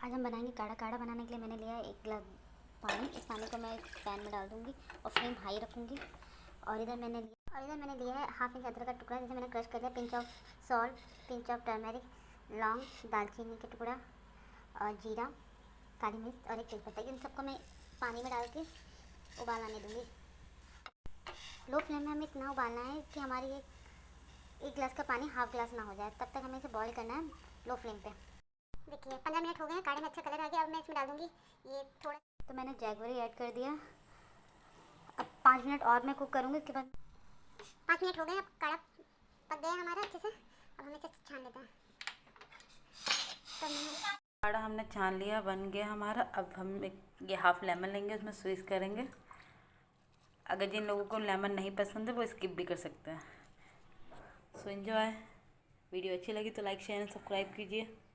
आज हम बनाएंगे काढ़ा। काढ़ा बनाने के लिए मैंने लिया है 1 गिलास पानी। इस पानी को मैं पैन में डाल दूँगी और फ्लेम हाई रखूँगी। और इधर मैंने लिया है हाफ इंच अदरक का टुकड़ा जिसे मैंने क्रश कर लिया, pinch of salt, pinch of turmeric, लौंग, दालचीनी का टुकड़ा और जीरा, काली मिर्च और एक तेजपत्ता। इन सबको मैं पानी में डाल के उबाल आने दूँगी। लो फ्लेम में हमें इतना उबालना है कि हमारी एक गिलास का पानी हाफ गिलास ना हो जाए। तब तक हमें इसे बॉईल करना है लो फ्लेम पे। देखिए 15 मिनट हो गए हैं, काढ़े में अच्छा कलर आ गया। अब मैं इसमें डाल दूँगी ये थोड़ा, तो मैंने जैगवरी ऐड कर दिया। अब 5 मिनट और मैं कुक करूँगी। उसके बाद 5 मिनट हो गए, अब काढ़ा पक गया हमारा अच्छे से। अब हम इसे छान लेते हैं। तो काढ़ा हमने छान लिया, बन गया हमारा। अब हम ये हाफ लेमन लेंगे, उसमें स्क्वीज करेंगे। अगर जिन लोगों को लेमन नहीं पसंद है वो स्किप भी कर सकते हैं। So enjoy. वीडियो अच्छी लगी तो लाइक शेयर एंड सब्सक्राइब कीजिए।